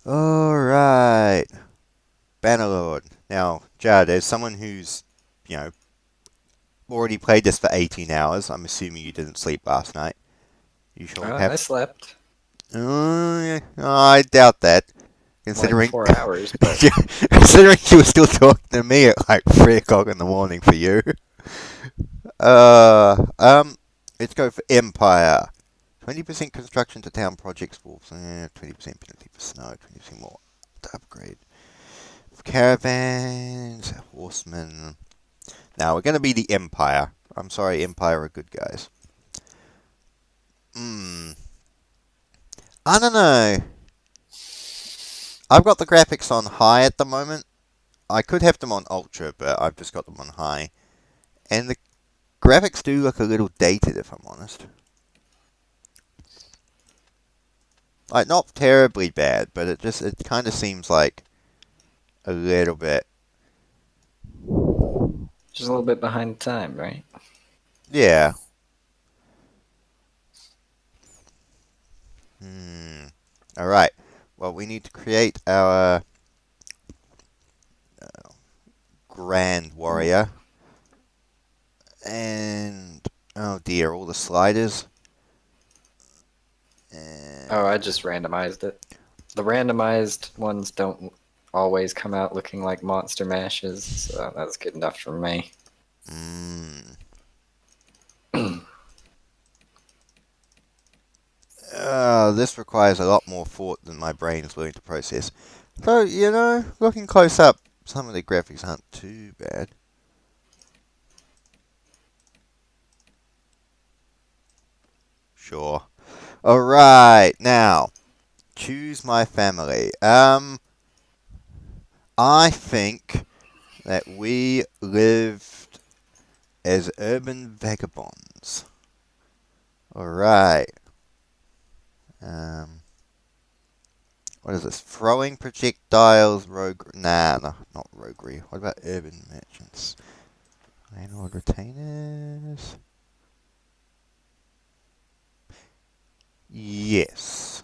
Alright. Bannerlord. Now, Jared, as someone who's, you know, already played this for 18 hours, I'm assuming you didn't sleep last night. You sure I have. slept Yeah, I doubt that. like Considering, 4 hours, but considering you were still talking to me at like 3 o'clock in the morning for you. Let's go for Empire. 20% construction to town projects, wolves. 20% penalty for snow. 20% more to upgrade. Caravans, horsemen. Now we're going to be the Empire. I'm sorry, Empire are good guys. Hmm. I don't know. I've got the graphics on high at the moment. I could have them on ultra, but I've just got them on high. And the graphics do look a little dated, if I'm honest. Like, not terribly bad, but it kind of seems like a little bit. just a little bit behind time, right? Yeah. Hmm. All right. Well, we need to create our Grand Warrior. And oh dear, all the sliders. Oh, I And just randomized it. The randomized ones don't always come out looking like monster mashes, so that's good enough for me. mm, this requires a lot more thought than my brain is willing to process. So looking close up, some of the graphics aren't too bad. Sure. All right, now choose my family. I think that we lived as urban vagabonds. All right. Um, what is this? Throwing projectiles, rogue. Nah, no, not roguery. What about urban merchants? Landlord retainers. Yes.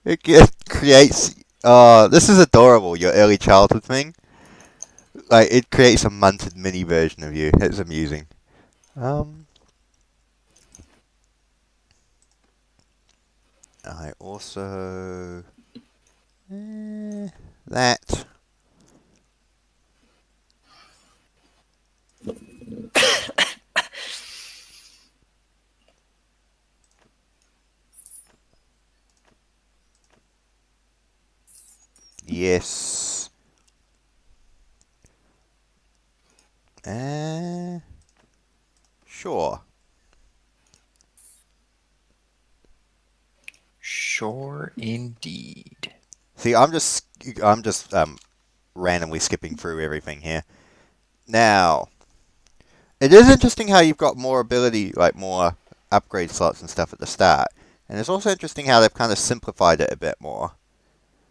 It creates. This is adorable. Your early childhood thing. Like it creates a munted mini version of you. It's amusing. Um, I also that. Yes. Uh, sure. Sure, indeed. See, I'm just randomly skipping through everything here. Now, it is interesting how you've got more ability, like more upgrade slots and stuff at the start, and it's also interesting how they've kind of simplified it a bit more.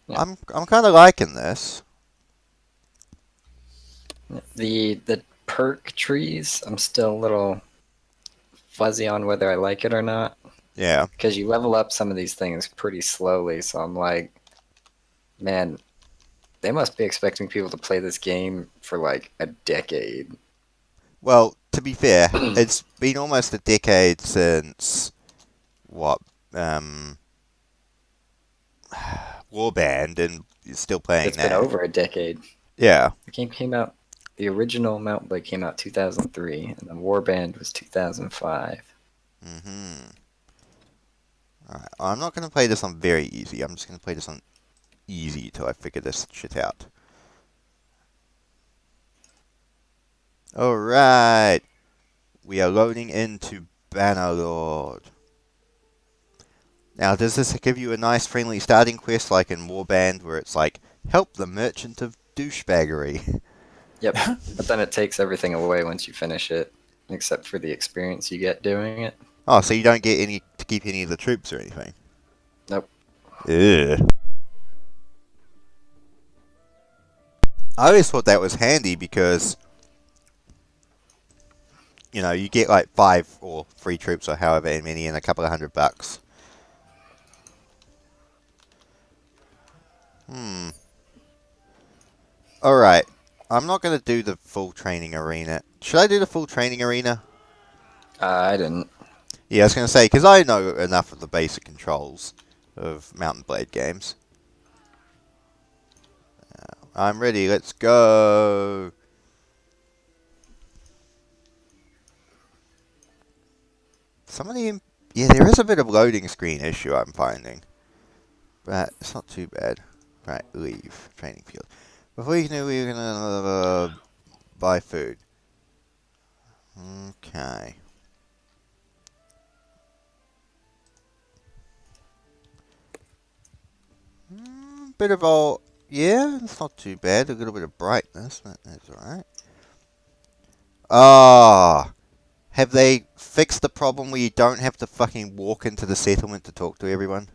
Yeah. I'm kind of liking this. The perk trees, I'm still a little fuzzy on whether I like it or not. Yeah. Because you level up some of these things pretty slowly, so I'm like, man, they must be expecting people to play this game for like a decade. Well, to be fair, it's been almost a decade since what um Warband, and it's still playing It's been now. over a decade. Yeah. The game came out, the original Mount Blade came out 2003, and the Warband was 2005. Mhm. Alright. I'm not gonna play this on very easy. I'm just gonna play this on easy till I figure this shit out. Alright. We are loading into Bannerlord. Now, does this give you a nice friendly starting quest like in Warband where it's like, help the merchant of douchebaggery? Yep, but then it takes everything away once you finish it, except for the experience you get doing it. Oh, so you don't get any to keep any of the troops or anything? Nope. Ugh. I always thought that was handy because, you get like 5 or 3 troops or however many and a couple of $100. Hmm. Alright. I'm not going to do the full training arena. Should I do the full training arena? I didn't. Yeah, I was going to say, because I know enough of the basic controls of Mountain Blade games. I'm ready, let's go! Some of the... Yeah, there is a bit of loading screen issue I'm finding. But it's not too bad. Right, leave. Training field. Before you can do, we're going to buy food. Okay. Bit of all... Yeah, it's not too bad. A little bit of brightness, but that's alright. Ah, have they fixed the problem where you don't have to fucking walk into the settlement to talk to everyone?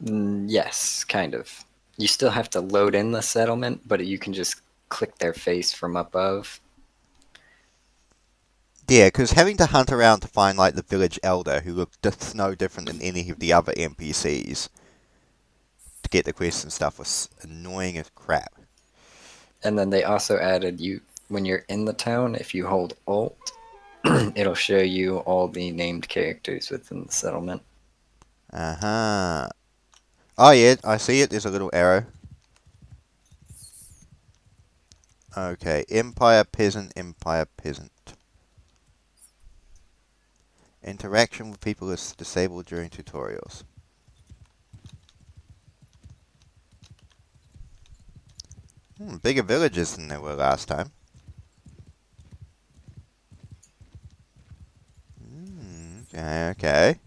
Yes, kind of. You still have to load in the settlement, but you can just click their face from above. Yeah, because having to hunt around to find like the village elder who looked just no different than any of the other NPCs to get the quests and stuff was annoying as crap. And then they also added you when you're in the town, if you hold Alt, it'll show you all the named characters within the settlement. Uh-huh. Oh yeah, I see it. There's a little arrow. Okay, Empire Peasant, Empire Peasant. Interaction with people is disabled during tutorials. Bigger villages than there were last time. Okay, okay.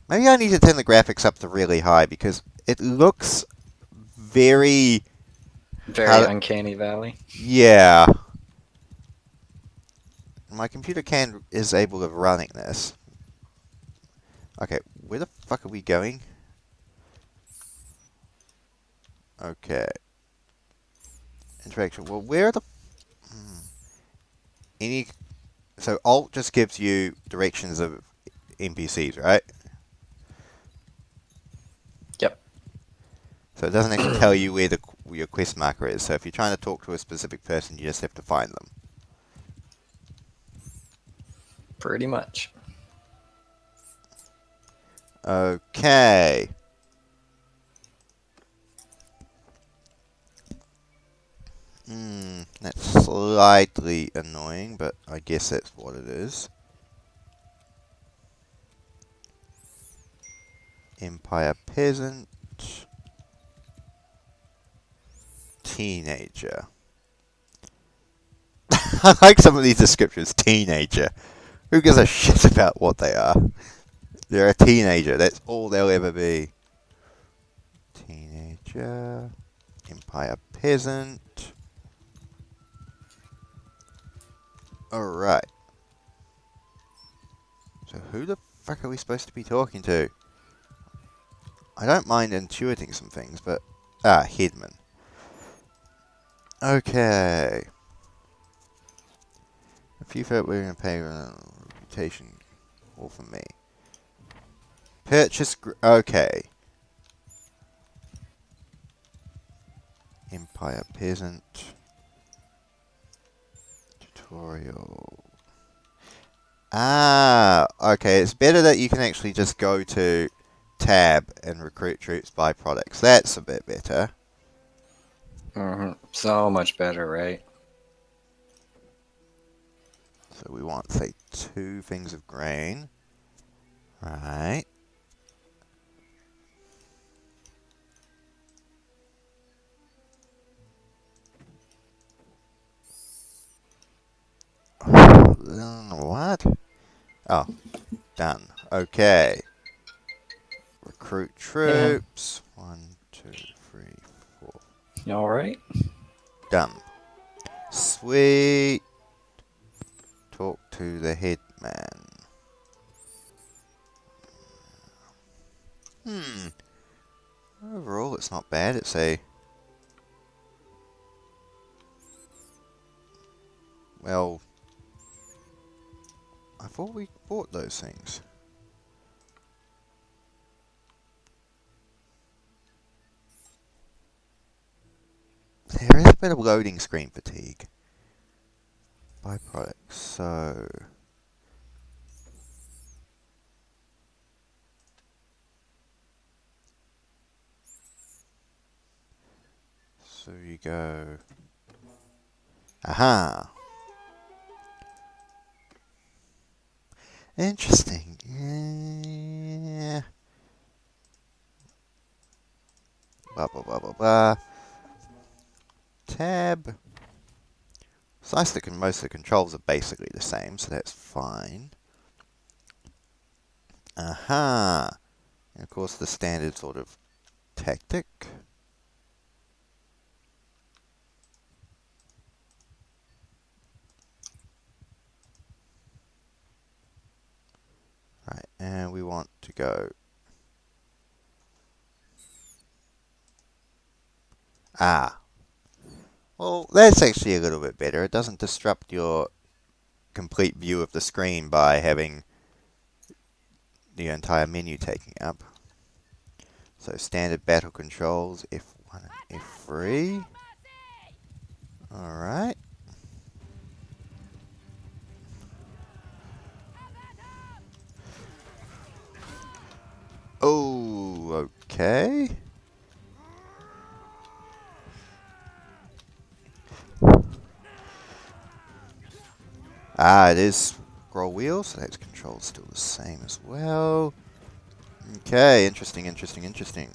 Maybe I need to turn the graphics up to really high because it looks very... Very uncanny valley. Yeah. My computer is able of running this. Okay, where the fuck are we going? Okay. Interaction. Well, where are the... Any... So Alt just gives you directions of NPCs, right? Yep. So it doesn't actually tell you where your quest marker is. So if you're trying to talk to a specific person, you just have to find them. Pretty much. Okay. That's slightly annoying, but I guess that's what it is. Empire Peasant. Teenager. I like some of these descriptions. Teenager. Who gives a shit about what they are? They're a teenager. That's all they'll ever be. Teenager. Empire Peasant. Alright. So who the fuck are we supposed to be talking to? I don't mind intuiting some things, but... Ah, Headman. Okay. A few folk we're going to pay reputation all for me. Purchase... Okay. Empire Peasant. Tutorial. Ah, okay. It's better that you can actually just go to tab and recruit troops by products. That's a bit better. So much better, right? So we want, say, 2 things of grain. Right. What? Oh, done. Okay. Recruit Yeah. troops. 1, 2, 3, 4. You all right? Done. Sweet. Talk to the headman. Overall, it's not bad. It's a... Well... I thought we bought those things. There is a bit of loading screen fatigue. Byproducts, so... So you go... Aha! Interesting. Yeah. Blah, blah, blah, blah, blah. Tab. Side stick and most of the controls are basically the same, so that's fine. Aha! And of course the standard sort of tactic. Right, and we want to go... Ah! Well, that's actually a little bit better. It doesn't disrupt your complete view of the screen by having the entire menu taking up. So standard battle controls, F1 and F3. Alright. Oh, okay. Ah, it is scroll wheel, so that's controls still the same as well. Okay, interesting, interesting, interesting.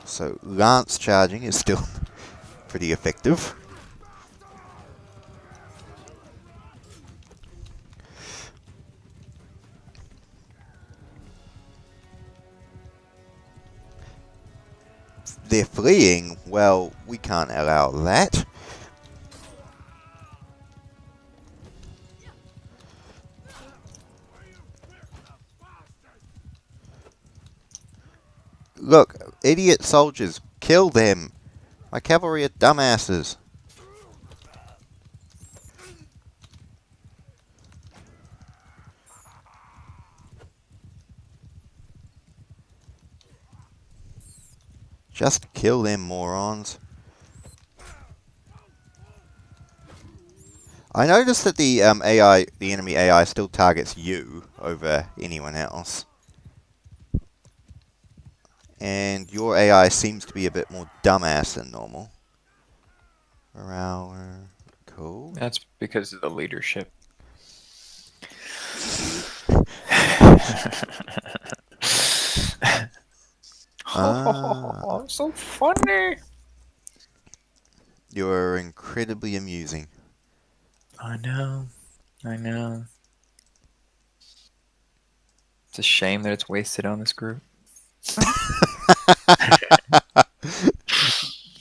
So lance charging is still pretty effective. They're fleeing. Well, we can't allow that. Look, idiot soldiers, kill them. My cavalry are dumbasses. Just kill them, morons. I noticed that the the enemy AI still targets you over anyone else. And your AI seems to be a bit more dumbass than normal. Morale, cool. That's because of the leadership. Ah, So funny. you're incredibly amusing. I know. I know. It's a shame that it's wasted on this group.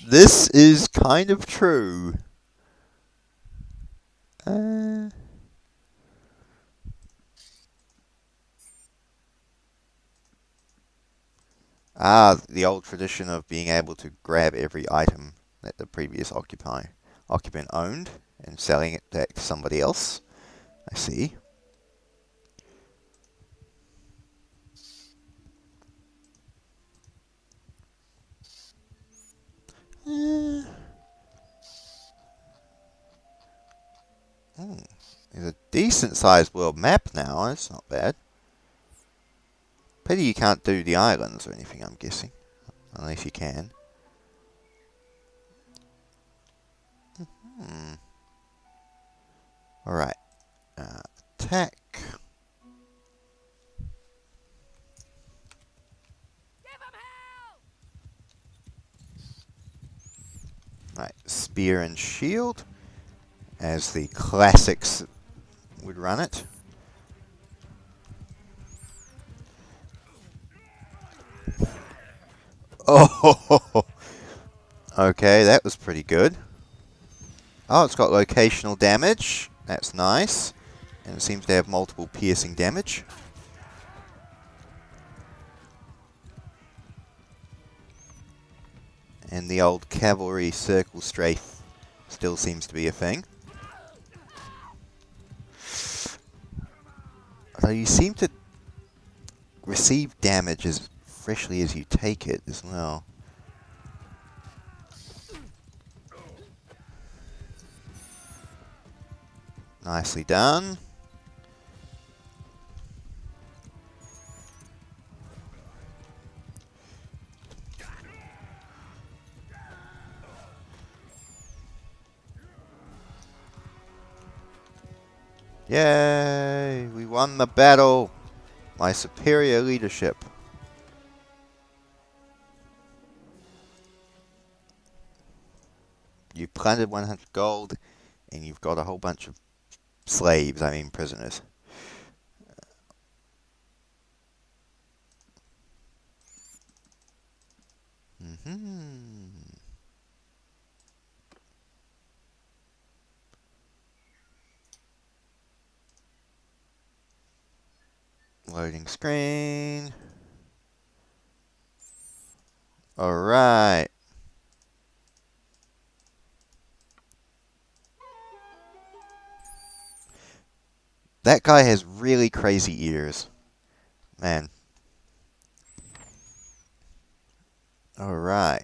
This is kind of true. The old tradition of being able to grab every item that the previous occupant owned and selling it back to somebody else. I see. There's a decent sized world map now, it's not bad. Pity you can't do the islands or anything, I'm guessing. Unless you can. Alright. Attack. Right, spear and shield, as the classics would run it. Oh, okay, that was pretty good. Oh, it's got locational damage. That's nice. And it seems to have multiple piercing damage. And the old cavalry circle strafe still seems to be a thing. Though you seem to receive damage as freshly as you take it as well. Nicely done. Yay! We won the battle! My superior leadership. You've plundered 100 gold, and you've got a whole bunch of slaves, I mean prisoners. Loading screen. Alright. That guy has really crazy ears. Man. Alright.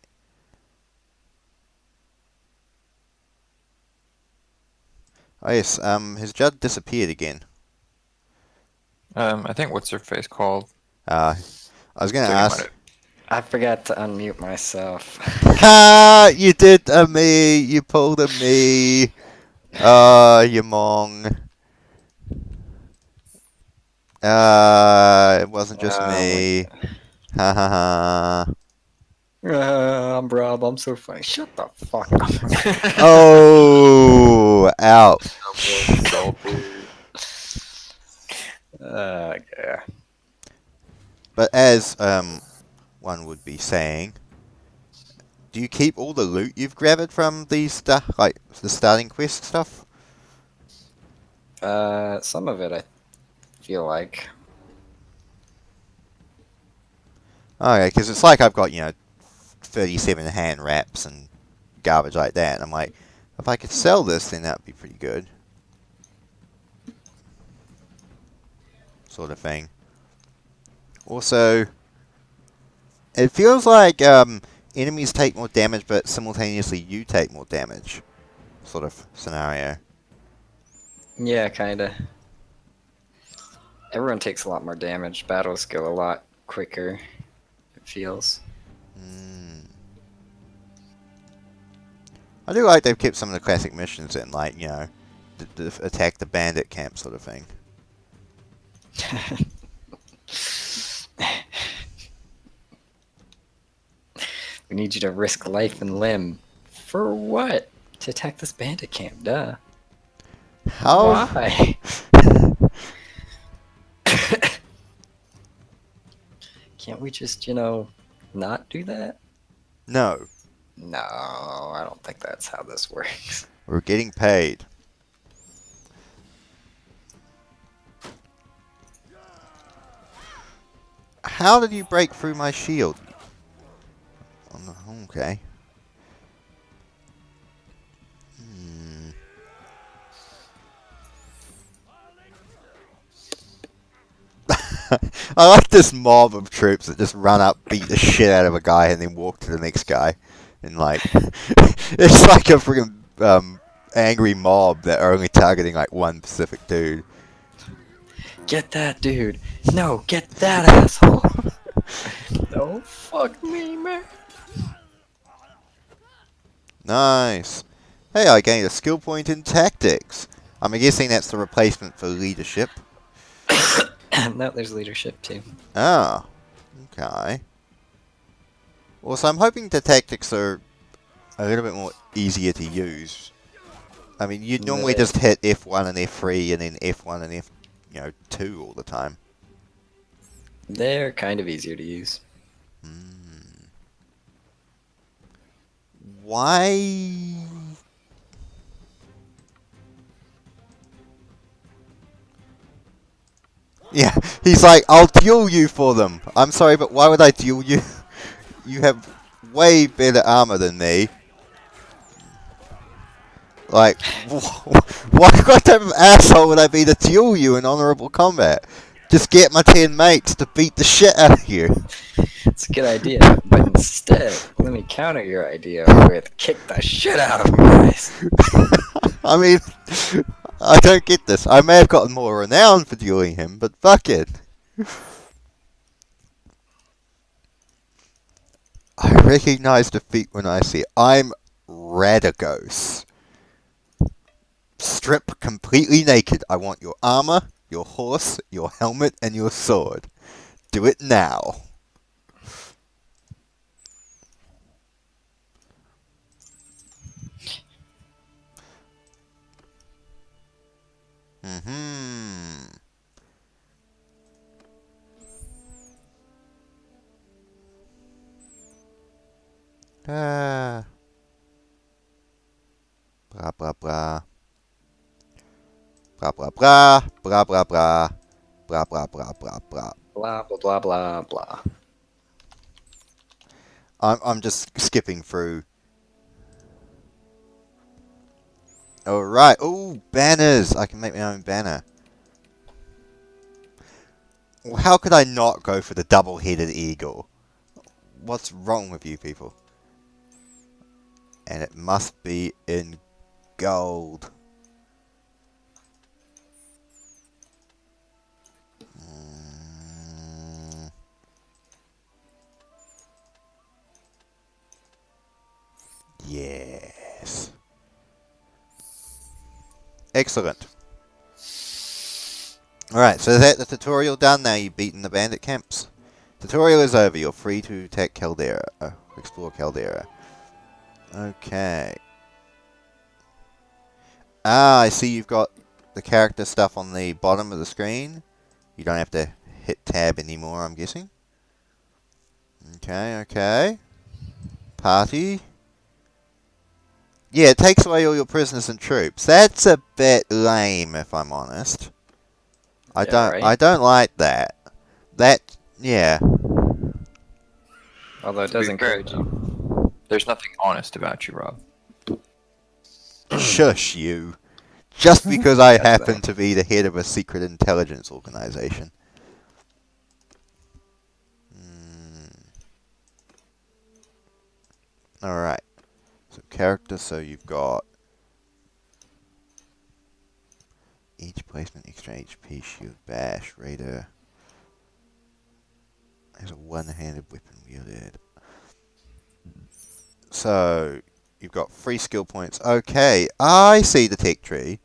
Oh yes, his Judd disappeared again. I think what's her face called? I was gonna So you ask. might- I forgot to unmute myself. Ha! You did a me. You pulled a me. You mong. It wasn't just Oh my me. Ha ha ha. I'm Rob. I'm so funny. Shut the fuck up. Oh, out. Yeah. But as one would be saying, do you keep all the loot you've grabbed from these like the starting quest stuff? Some of it I feel like. Okay, because it's like I've got 37 hand wraps and garbage like that. And I'm like, if I could sell this, then that'd be pretty good. Sort of thing. Also, it feels like enemies take more damage, but simultaneously you take more damage. Sort of scenario. Yeah, kinda. Everyone takes a lot more damage. Battles go a lot quicker. It feels. I do like they've kept some of the classic missions in, like, the attack the bandit camp sort of thing. We need you to risk life and limb. For what? To attack this bandit camp, duh. How? Why? Can't we just, not do that? No, No, I don't think that's how this works. we're getting paid. How did you break through my shield? Okay. I like this mob of troops that just run up, beat the shit out of a guy, and then walk to the next guy. And like, it's like a freaking angry mob that are only targeting like one specific dude. Get that dude. No, get that asshole. Don't fuck me, man. Nice. Hey, I gained a skill point in tactics. I'm guessing that's the replacement for leadership. No, there's leadership too. Ah, okay. Also, I'm hoping the tactics are a little bit more easier to use. I mean, you'd normally just hit F1 and F3 and then F1 and F2 all the time. They're kind of easier to use. Why? Yeah, he's like, I'll duel you for them. I'm sorry, but why would I duel you? You have way better armor than me. Like, what type of asshole would I be to duel you in honorable combat? Just get my 10 mates to beat the shit out of you. It's a good idea, but instead, let me counter your idea with kick the shit out of you guys. I mean, I don't get this. I may have gotten more renown for dueling him, but fuck it. I recognize defeat when I see it. I'm Radagos. Strip completely naked. I want your armor, your horse, your helmet, and your sword. Do it now. Mm-hmm. Ah. Blah, blah, blah. Blah, blah, blah. Blah, blah, blah. Blah, blah, blah, blah, blah. Blah blah blah blah blah. I'm just skipping through. Alright. Oh, banners. I can make my own banner. Well, how could I not go for the double-headed eagle? What's wrong with you people? And it must be in gold. Yes. Excellent. Alright, so that's the tutorial done. Now you've beaten the bandit camps. Tutorial is over. You're free to attack Caldera. Explore Caldera. Okay. Ah, I see you've got the character stuff on the bottom of the screen. You don't have to hit tab anymore, I'm guessing. Okay, okay. Party. Yeah, it takes away all your prisoners and troops. That's a bit lame, if I'm honest. I don't like that. Yeah. Although it To does be fair, encourage you. There's nothing honest about you, Rob. Shush you. Just because I Yes, happen though. to be the head of a secret intelligence organization. Alright. So character, so you've got each placement, extra HP, shield, bash, raider. Has a one-handed weapon wielded. So you've got 3 skill points. Okay, I see the tech tree.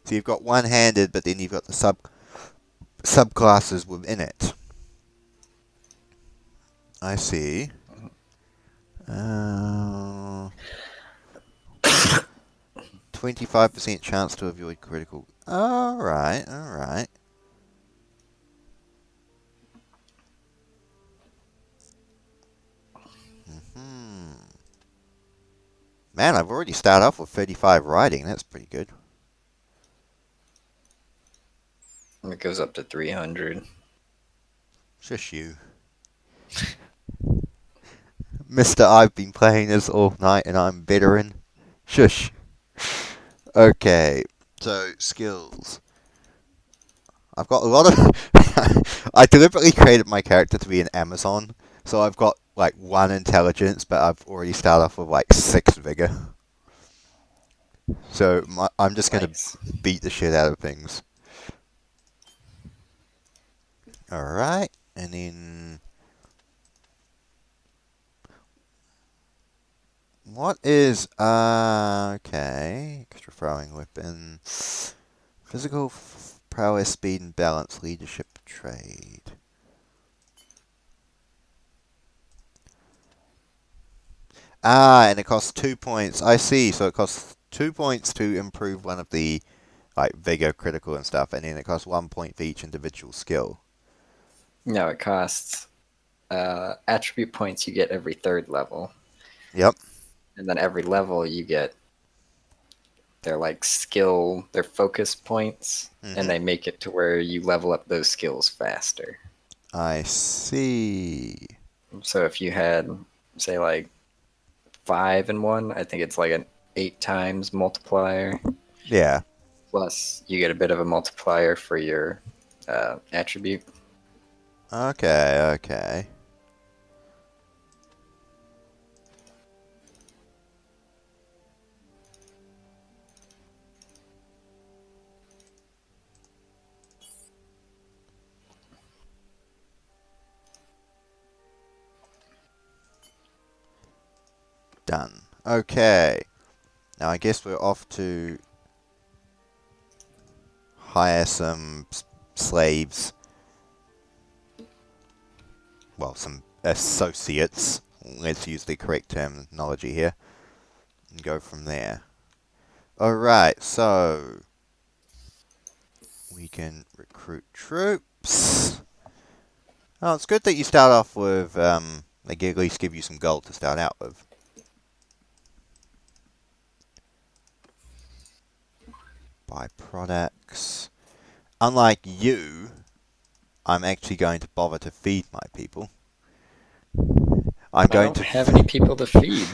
So you've got one-handed, but then you've got the subclasses within it. I see. 25% chance to avoid critical. Alright, alright. Man, I've already started off with 35 riding. That's pretty good. It goes up to 300. Shush you. Mister, I've been playing this all night and I'm veteran. Shush. Okay, so skills. I've got a lot of... I deliberately created my character to be an Amazon, so I've got like 1 intelligence, but I've already started off with like 6 vigor. So I'm just going to Nice. beat the shit out of things. Alright, and then... What is... okay, extra throwing weapon. Physical prowess, speed and balance, leadership, trade. Ah, and it costs 2 points. I see. So it costs 2 points to improve one of the like vigor, critical, and stuff, and then it costs 1 point for each individual skill. No, it costs attribute points you get every 3rd level. Yep. And then every level you get their like skill, their focus points, and they make it to where you level up those skills faster. I see. So if you had, say, like 5 in one, I think it's like an 8 times multiplier. Yeah. Plus, you get a bit of a multiplier for your attribute. Okay, okay. Done. Okay. Now I guess we're off to hire some slaves. Well, some associates. Let's use the correct terminology here. And go from there. Alright, so we can recruit troops. Oh, it's good that you start off with, they at least give you some gold to start out with. Buy products. Unlike you, I'm actually going to bother to feed my people. I'm I going don't to have any people to feed.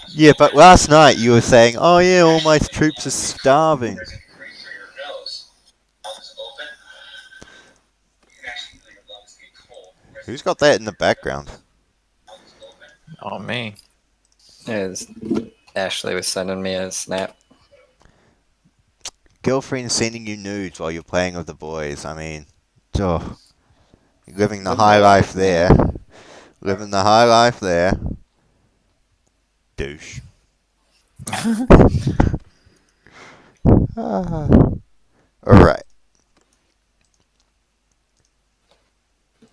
Yeah, but last night you were saying, oh yeah, all my troops are starving. Who's got that in the background? Oh me. As Ashley was sending me a snap. Girlfriend sending you nudes while you're playing with the boys. I mean, oh, you're living the Living high the life life, there. man. Living the high life there. Douche. Ah. Alright.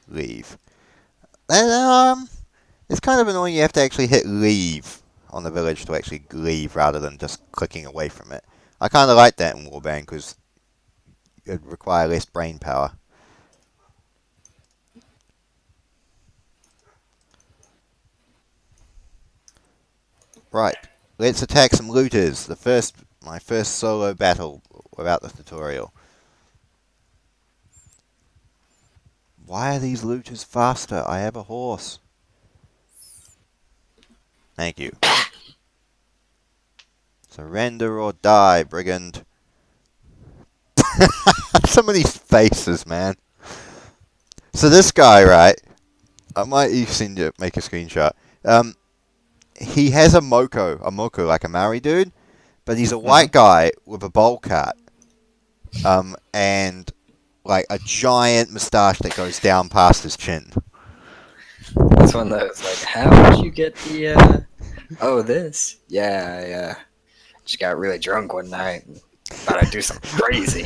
Leave. And, it's kind of annoying you have to actually hit leave on the village to actually leave rather than just clicking away from it. I kind of like that in Warband because it require less brain power. Right, let's attack some looters. My first solo battle without the tutorial. Why are these looters faster? I have a horse. Thank you. Surrender or die, brigand. Some of these faces, man. So this guy, right? I might even make a screenshot. He has a moko like a Maori dude, but he's a white guy with a bowl cut, and like a giant moustache that goes down past his chin. That's one of those, like, how did you get the, oh, this? Yeah, I just got really drunk one night and thought I'd do something crazy.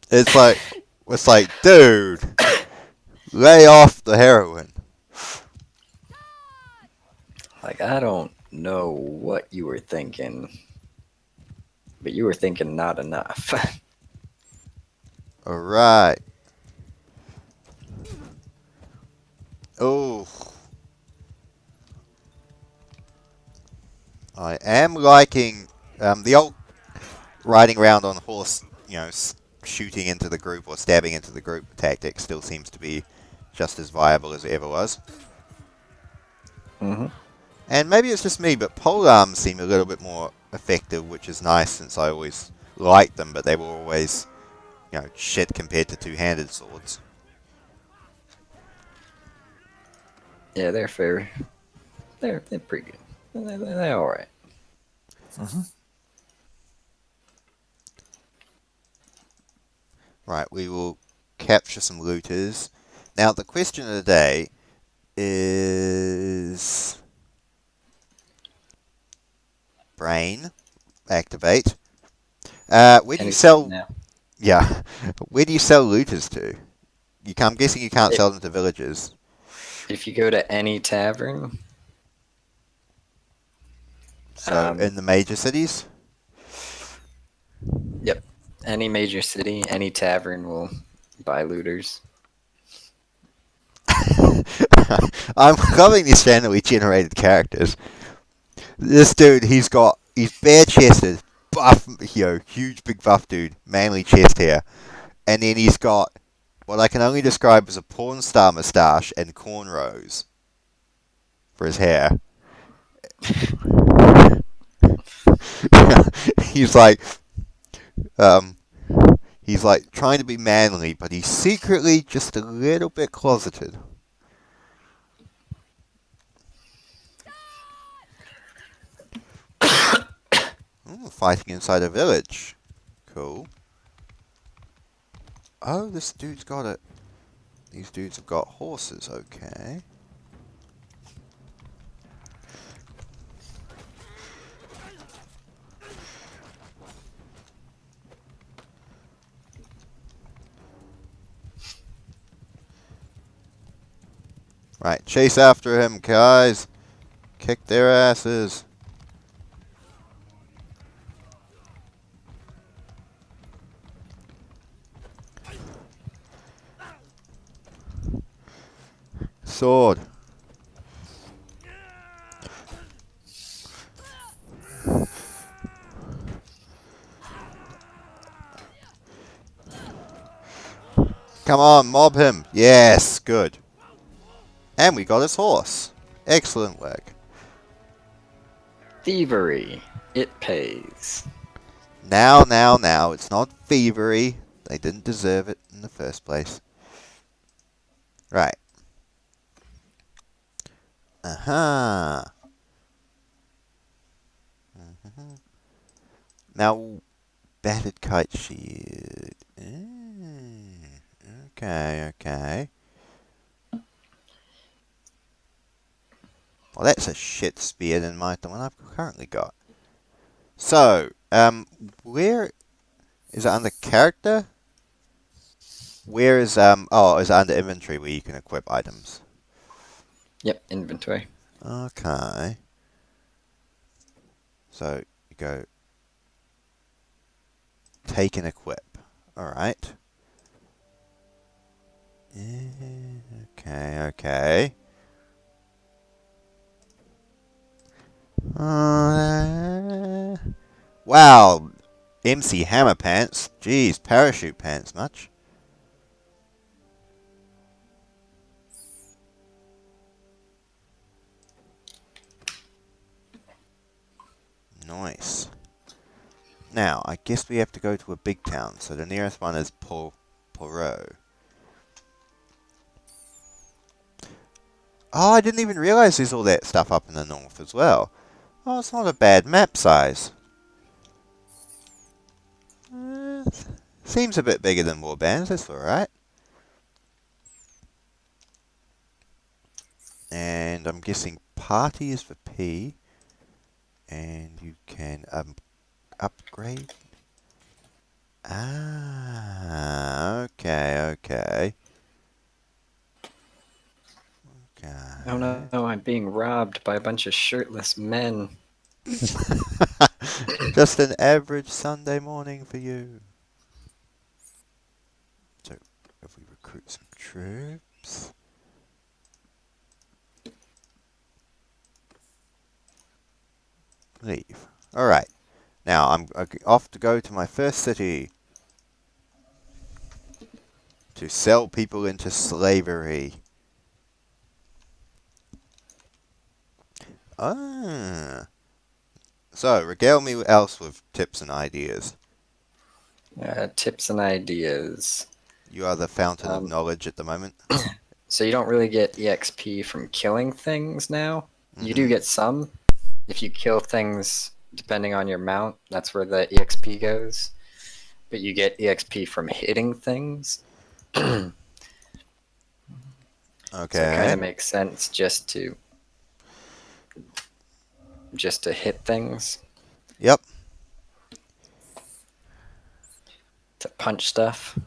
It's like, dude, lay off the heroin. Like, I don't know what you were thinking, but you were thinking not enough. All right. Oh, I am liking the old riding around on a horse, shooting into the group or stabbing into the group tactic still seems to be just as viable as it ever was. Mm-hmm. And maybe it's just me, but polearms seem a little bit more effective, which is nice since I always liked them, but they were always, shit compared to two-handed swords. Yeah, they're fair. They're pretty good. They're all right. Right, we will capture some looters. Now, the question of the day is... Brain. Activate. Where do you Anything sell... now. Yeah. Where do you sell looters to? I'm guessing you can't It- sell them to villagers. If you go to any tavern, So, in the major cities? yep, any major city, any tavern will buy looters. I'm loving these randomly generated characters. This dude, he's bare chested, buff, huge big buff dude, manly chest hair. And then he's got what I can only describe as a porn star moustache and cornrows for his hair. He's like, Um, he's like trying to be manly, but he's secretly just a little bit closeted. Ooh, fighting inside a village. Cool. Oh, this dude's got it. These dudes have got horses, okay. Right, chase after him, guys. Kick their asses. Sword. Come on, mob him. Yes, good. And we got his horse. Excellent work. Thievery. It pays. Now, it's not thievery. They didn't deserve it in the first place. Right. Uh-huh. Now, battered kite shield. Okay. Well, that's a shit spear than the one I've currently got. So, where is it under character? Where is oh, is it under inventory where you can equip items? Yep, inventory. Okay. So you go take and equip. Alright. Okay. Wow. MC Hammer Pants. Jeez, parachute pants much. Nice. Now, I guess we have to go to a big town, so the nearest one is Poirot. Oh, I didn't even realize there's all that stuff up in the north as well. Oh, it's not a bad map size. Seems a bit bigger than Warbands, that's alright. And I'm guessing party is for P. And you can upgrade. Okay. Oh no, I'm being robbed by a bunch of shirtless men. Just an average Sunday morning for you. So, if we recruit some troops. Leave. Alright. Now, I'm off to go to my first city. To sell people into slavery. Ah. So, regale me else with tips and ideas. Tips and ideas. You are the fountain of knowledge at the moment. So you don't really get EXP from killing things now. You do get some. If you kill things, depending on your mount, that's where the EXP goes. But you get EXP from hitting things. Okay. So it kind of makes sense just to hit things. Yep. To punch stuff.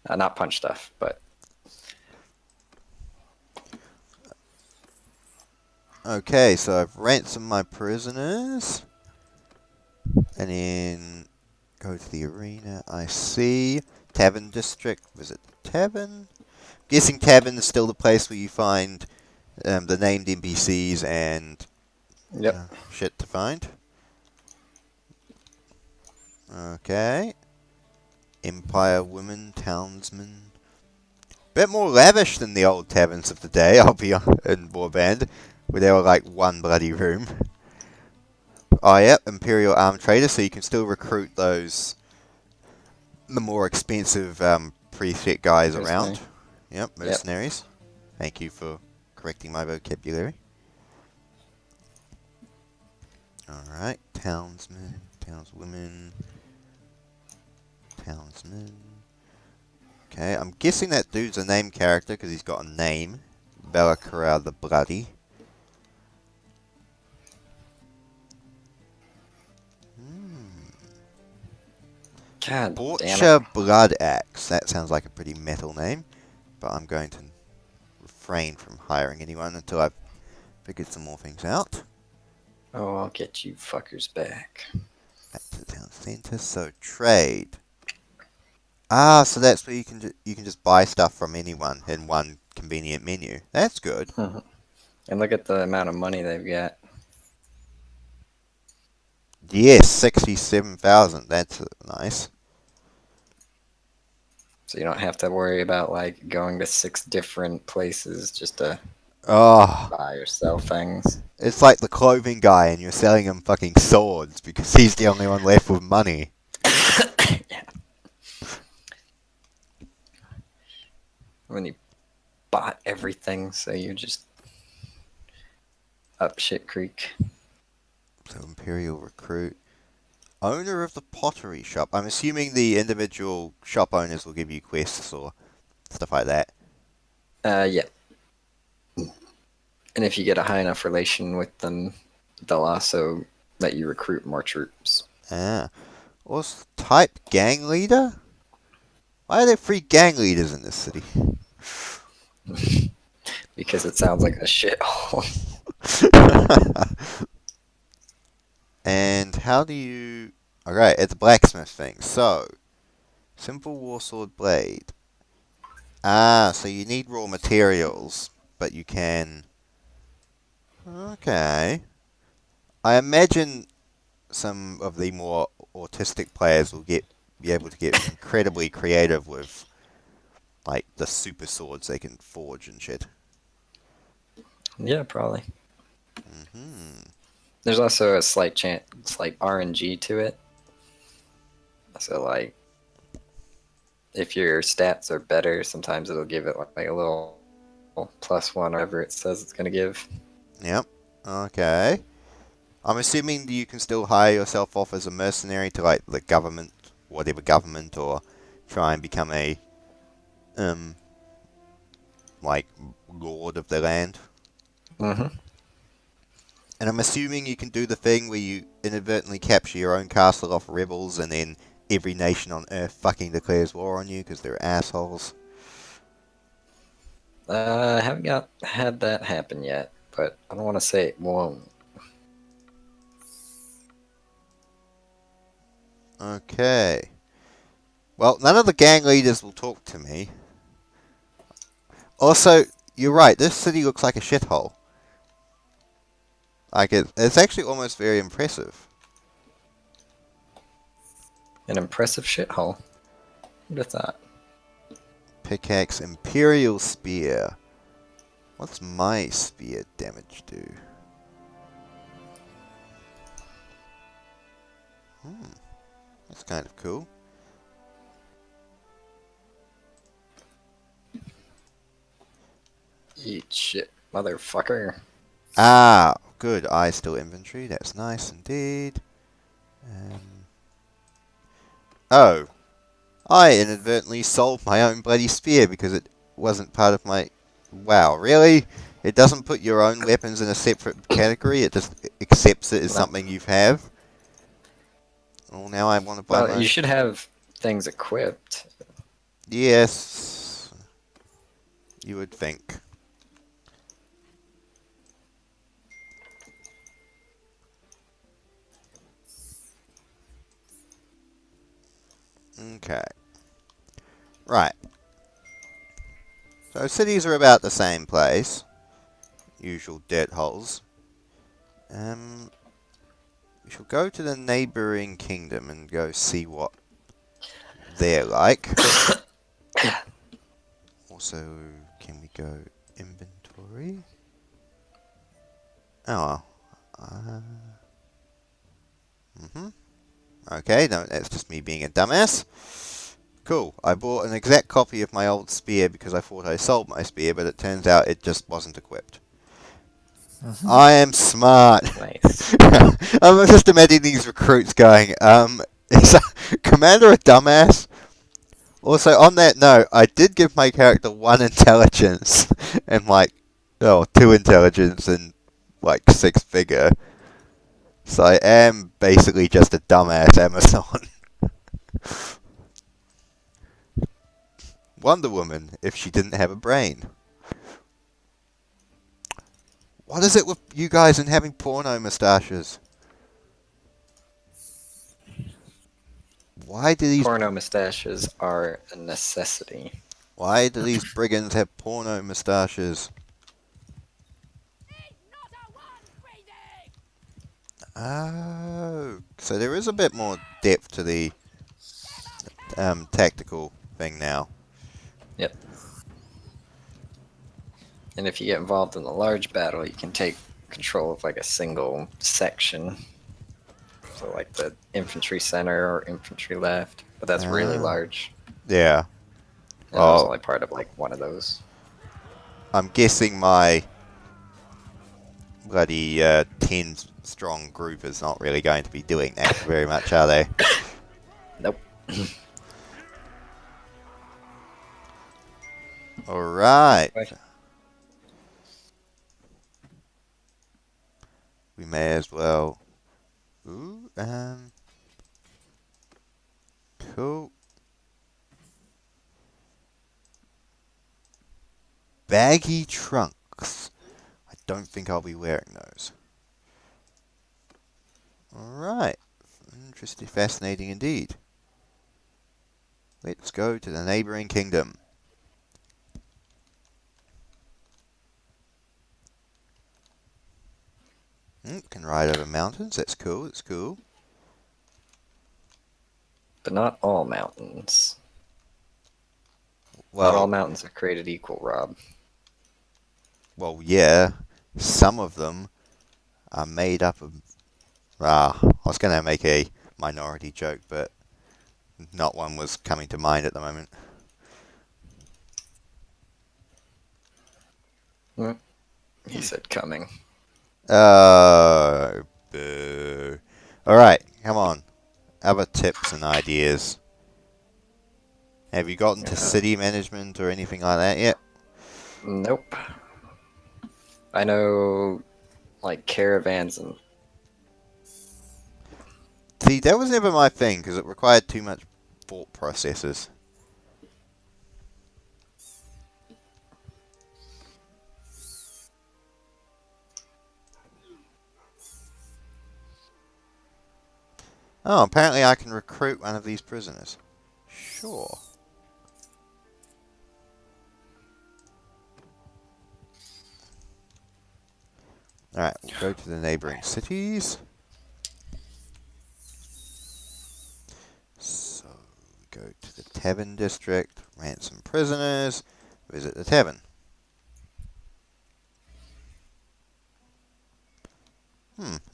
Not punch stuff, but... Okay, so I've ransomed my prisoners. And then go to the arena. I see. Tavern district. Visit the tavern. Guessing tavern is still the place where you find the named NPCs and shit to find. Okay. Empire women, townsmen. Bit more lavish than the old taverns of the day, I'll be in Warband, where there were like one bloody room. Oh, yep, Imperial Arm Trader, so you can still recruit the more expensive preset guys Mercenary. around. Yep, Yep. mercenaries. Thank you for correcting my vocabulary. Alright, townsmen, townswomen, townsmen. Okay, I'm guessing that dude's a name character because he's got a name. Belakara the Bloody. God damn it. Butcher Blood Axe. That sounds like a pretty metal name, but I'm going to refrain from hiring anyone until I've figured some more things out. Oh, I'll get you fuckers back. Back to the town centre. So trade. Ah, so that's where you can just buy stuff from anyone in one convenient menu. That's good. And look at the amount of money they've got. Yes, 67,000. That's nice. So you don't have to worry about like going to 6 different places just to Oh, buy or sell things. it's like the clothing guy, and you're selling him fucking swords because he's the only one left with money. Yeah. When you bought everything, so you just up shit creek. So Imperial Recruit. Owner of the pottery shop. I'm assuming the individual shop owners will give you quests or stuff like that. Yeah. And if you get a high enough relation with them, they'll also let you recruit more troops. Ah. What's type gang leader? Why are there 3 gang leaders in this city? Because it sounds like a shithole. And how do you... Alright, it's a blacksmith thing. So, simple warsword blade. Ah, so you need raw materials, but you can... Okay. I imagine some of the more autistic players will be able to get incredibly creative with like the super swords they can forge and shit. Yeah, probably. Hmm. There's also a slight RNG to it. So like, if your stats are better, sometimes it'll give it like a little +1 or whatever it says it's gonna give. Yep. Okay. I'm assuming you can still hire yourself off as a mercenary to like the government, whatever government, or try and become a like lord of the land. Mm-hmm. And I'm assuming you can do the thing where you inadvertently capture your own castle off rebels and then every nation on Earth fucking declares war on you because they're assholes. I haven't had that happen yet, but I don't want to say it won't. Okay. Well, none of the gang leaders will talk to me. Also, you're right, this city looks like a shithole. Like, it's actually almost very impressive. An impressive shithole. Who'd have thought? Pickaxe, Imperial Spear. What's my spear damage do? That's kind of cool. Eat shit, motherfucker. Ah, good. I still inventory. That's nice indeed. Oh, I inadvertently sold my own bloody spear because it wasn't part of my... Wow, really? It doesn't put your own weapons in a separate category, it just accepts it as No. something you have? Well, now I want to buy my Well, own... you should have things equipped. Yes, you would think. Okay. Right. So cities are about the same place. Usual dirt holes. We shall go to the neighbouring kingdom and go see what they're like. Also, can we go inventory? Oh, Mm-hmm. Okay, no, that's just me being a dumbass. Cool. I bought an exact copy of my old spear because I thought I sold my spear, but it turns out it just wasn't equipped. I am smart. Nice. I'm just imagining these recruits going, is Commander a dumbass? Also, on that note, I did give my character 1 intelligence and like, 2 intelligence and like 6 vigor. So I am basically just a dumbass Amazon. Wonder Woman, if she didn't have a brain. What is it with you guys and having porno moustaches? Why do these Porno mustaches are a necessity. Why do these brigands have porno moustaches? Oh, so there is a bit more depth to the tactical thing now. Yep. And if you get involved in a large battle, you can take control of like a single section. So like the infantry center or infantry left. But that's really Ah. large. Yeah. And I was Oh, only part of like one of those. I'm guessing my bloody 10 strong group is not really going to be doing that very much, are they? Nope. Alright. Right. We may as well. Ooh, cool. Baggy trunks. I don't think I'll be wearing those. Alright. Interesting, fascinating indeed. Let's go to the neighboring kingdom. Can ride over mountains. That's cool. That's cool. But not all mountains. Not all Well, mountains are created equal, Rob. yeah. Some of them are made up of. I was going to make a minority joke, but not one was coming to mind at the moment. He said coming. Oh, boo. Alright, come on. Other tips and ideas. Have you gotten to city management or anything like that yet? Nope. I know, like, caravans and... See, that was never my thing because it required too much thought processes. Oh, apparently I can recruit one of these prisoners. Sure. Alright, we'll go to the neighboring cities. So, we go to the tavern district, ransom prisoners, visit the tavern.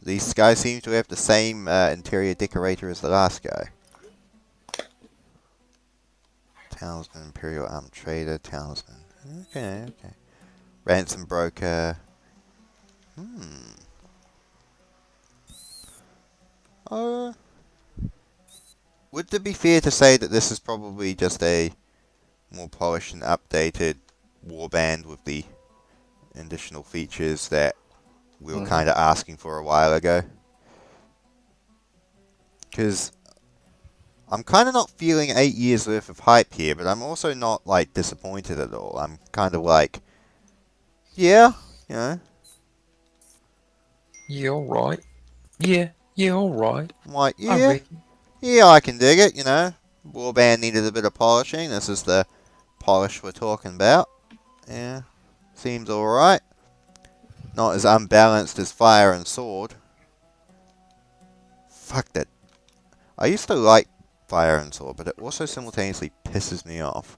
These guys seem to have the same interior decorator as the last guy. Talisman, Imperial Armed Trader, Talisman. Okay. Ransom Broker. Would it be fair to say that this is probably just a more polished and updated warband with the additional features that we were kind of asking for a while ago? Because I'm kind of not feeling 8 years worth of hype here, but I'm also not, like, disappointed at all. I'm kind of like, yeah, you know. Yeah, alright. Yeah, alright. I'm like, I yeah, reckon. yeah, I can dig it, you know. Warband needed a bit of polishing. This is the polish we're talking about. Yeah, seems alright. Not as unbalanced as Fire and Sword. Fuck that. I used to like Fire and Sword, but it also simultaneously pisses me off.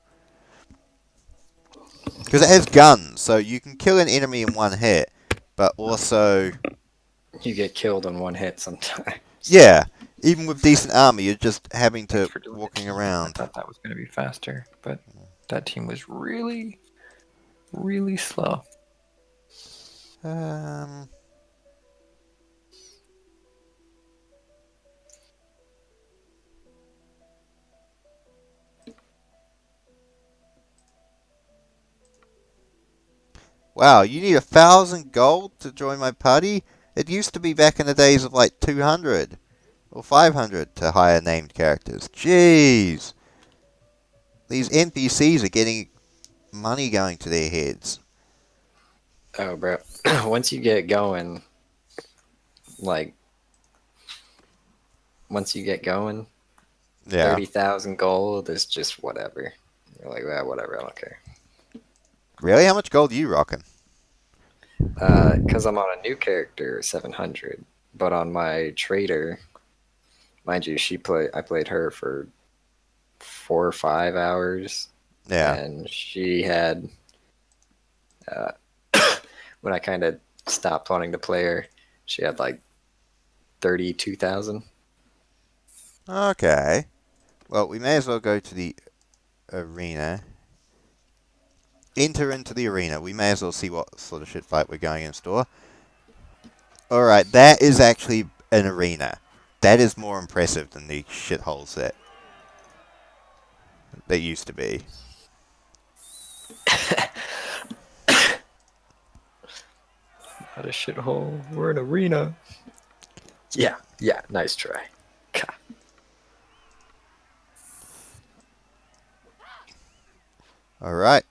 Because it has guns, so you can kill an enemy in one hit, but also... You get killed in one hit sometimes. Yeah, Even with decent armor, you're just having Thanks to for doing the walking team. I around. thought that was going to be faster, but that team was really, really slow. Um, wow, you need 1,000 gold to join my party? It used to be back in the days of like 200 or 500 to hire named characters. Jeez. These NPCs are getting money going to their heads. Oh, bro. Once you get going, like, once you get going, Yeah. 30,000 gold is just whatever. You're like, well, whatever, I don't care. Really? How much gold are you rocking? Because I'm on a new character, 700. But on my trader, mind you, I played her for 4 or 5 hours, Yeah. and she had, uh, when I kind of stopped wanting to play her, she had like 32,000. Okay. Well, we may as well go to the arena. Enter into the arena. We may as well see what sort of shit fight we're going in store. Alright, that is actually an arena. That is more impressive than the shitholes that used to be. Not a shithole. We're an arena. Yeah, nice try. Ka. Alright.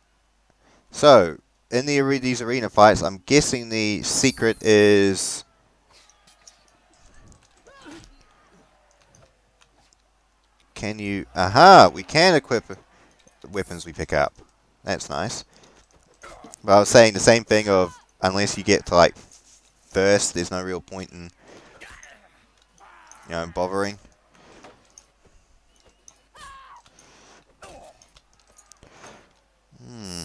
So, in these arena fights, I'm guessing the secret is... Can you... Aha! We can equip the weapons we pick up. That's nice. But I was saying the same thing of, unless you get to, like, first, there's no real point in, bothering. Hmm.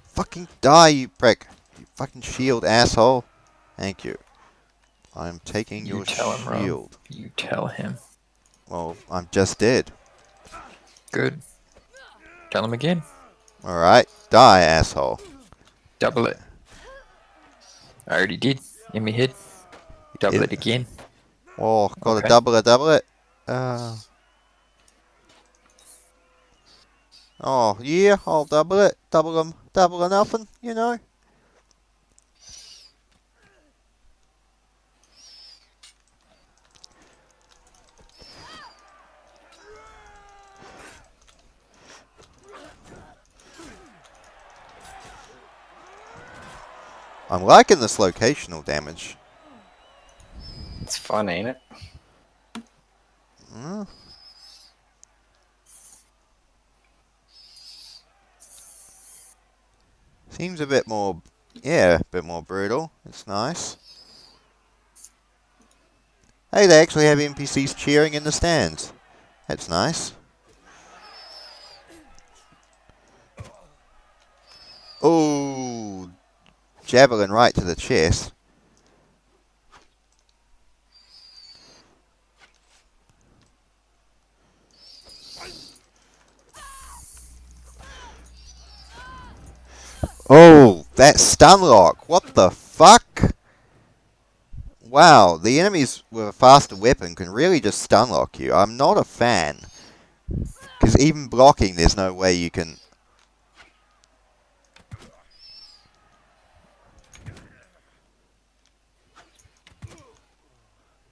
Fucking die, you prick. You fucking shield, asshole. Thank you. I'm taking You your tell him, Rob. shield. You tell him. Well, I'm just dead. Good. Tell him again. Alright, die, asshole. Double it. I already did. In me head. Double it again. Oh, gotta Okay. double it. Oh, yeah, I'll double it. Double them, double or nothing, I'm liking this locational damage. It's fun, ain't it? Mm. Seems a bit more, a bit more brutal. It's nice. Hey, they actually have NPCs cheering in the stands. That's nice. Oh, javelin right to the chest. Oh, that stun lock. What the fuck? Wow, the enemies with a faster weapon can really just stun lock you. I'm not a fan. Because even blocking, there's no way you can...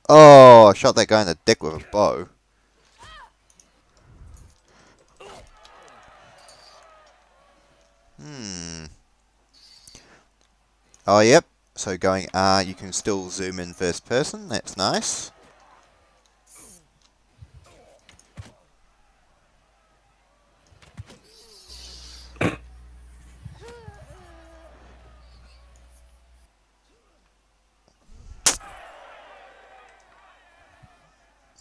Oh, I shot that guy in the dick with a bow. Hmm. Oh, yep. So going R, you can still zoom in first person. That's nice.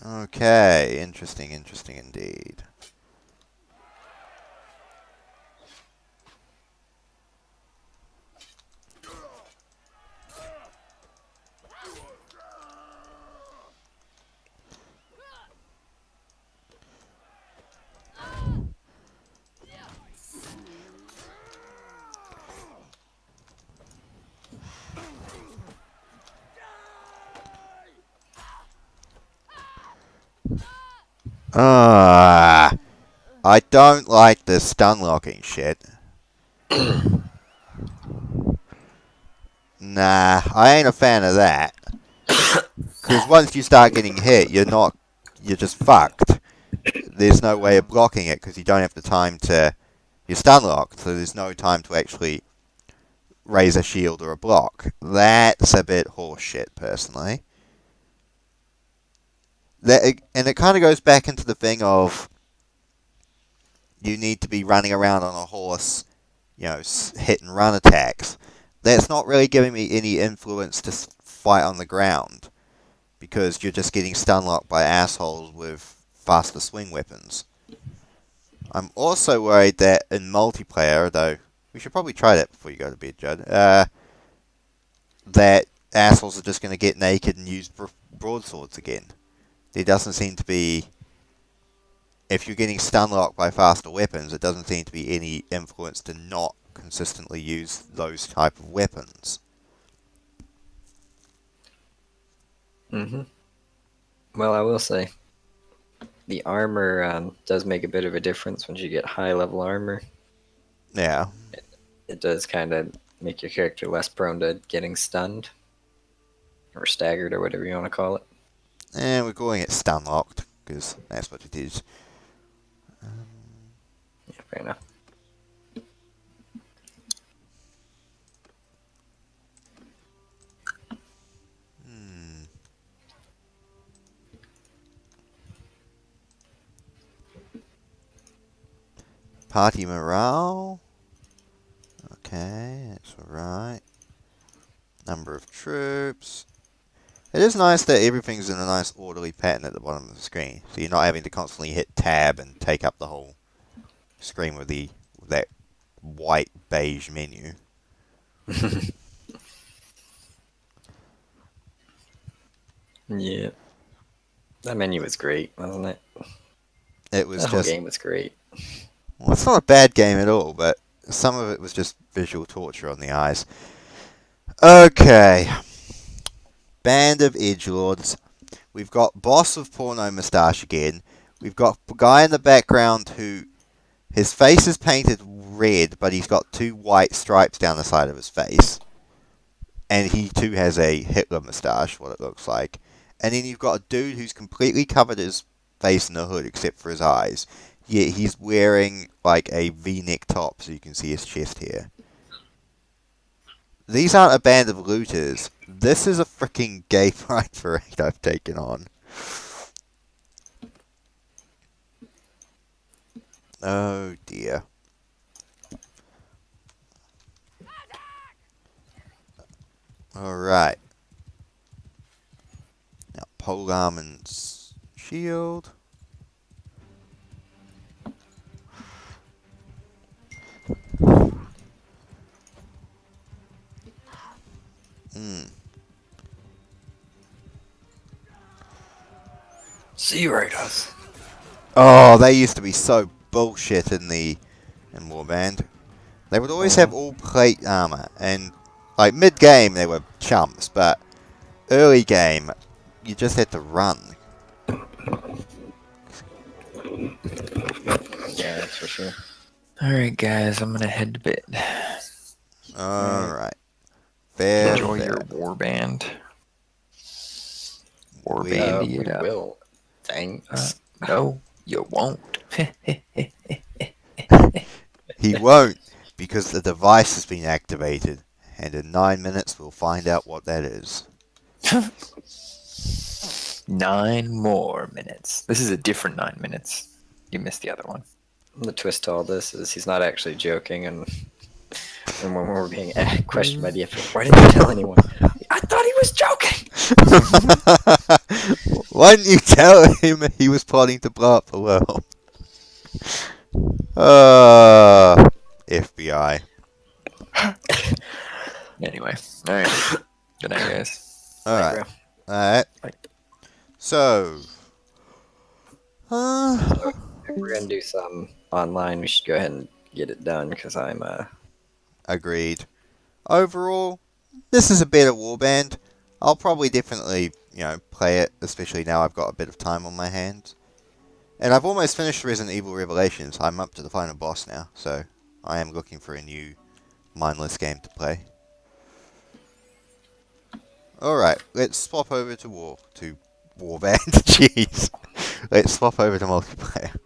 Okay, interesting indeed. Ah, I don't like the stun locking shit. Nah, I ain't a fan of that. Because once you start getting hit, you're just fucked. There's no way of blocking it because you don't have the time to. You're stun locked, so there's no time to actually raise a shield or a block. That's a bit horseshit, personally. And it kind of goes back into the thing of you need to be running around on a horse, hit and run attacks. That's not really giving me any influence to fight on the ground because you're just getting stun locked by assholes with faster swing weapons. I'm also worried that in multiplayer, though, we should probably try that before you go to bed, Judd, that assholes are just going to get naked and use broadswords again. There doesn't seem to be, if you're getting stun locked by faster weapons, it doesn't seem to be any influence to not consistently use those type of weapons. Mm-hmm. Well, I will say, the armor does make a bit of a difference once you get high level armor. Yeah. It does kind of make your character less prone to getting stunned or staggered or whatever you want to call it. And we're calling it stun locked because that's what it is. Yeah, fair enough. Party morale. Okay, that's alright. Number of troops. It is nice that everything's in a nice orderly pattern at the bottom of the screen, so you're not having to constantly hit tab and take up the whole screen with that white beige menu. Yeah. That menu was great, wasn't it? It was That whole just, game was great. well, it's not a bad game at all, but some of it was just visual torture on the eyes. Okay. Band of Edgelords. We've got Boss of Porno Moustache again. We've got a guy in the background who his face is painted red, but he's got two white stripes down the side of his face. And he too has a Hitler moustache, what it looks like. And then you've got a dude who's completely covered his face in a hood except for his eyes. Yet he's wearing like a V-neck top so you can see his chest here. These aren't a band of looters. This is a freaking gay pride parade I've taken on. Oh dear. Alright. Now, polearm and shield. Sea Raiders. Oh, they used to be so bullshit in Warband. They would always have all plate armor, and like mid-game they were chumps, but early game you just had to run. Yeah, that's for sure. Alright, guys, I'm gonna head to bed. Alright. Fair. Enjoy your warband. Warband We it up. will. Thanks. No, you won't. He won't, because the device has been activated, and in 9 minutes we'll find out what that is. 9 more minutes. This is a different 9 minutes. You missed the other one. The twist to all this is he's not actually joking, and when we're being questioned by the FBI, why didn't you tell anyone? I thought he was joking! Why didn't you tell him he was plotting to blow up the world? FBI. Anyway, alright. Good night, guys. Alright. Alright. So. If we're gonna do some online, we should go ahead and get it done, because I'm, Agreed. Overall, this is a better warband. I'll probably definitely, play it, especially now I've got a bit of time on my hands. And I've almost finished Resident Evil Revelations. I'm up to the final boss now, so I am looking for a new mindless game to play. Alright, let's swap over to Warband. Jeez. Let's swap over to multiplayer.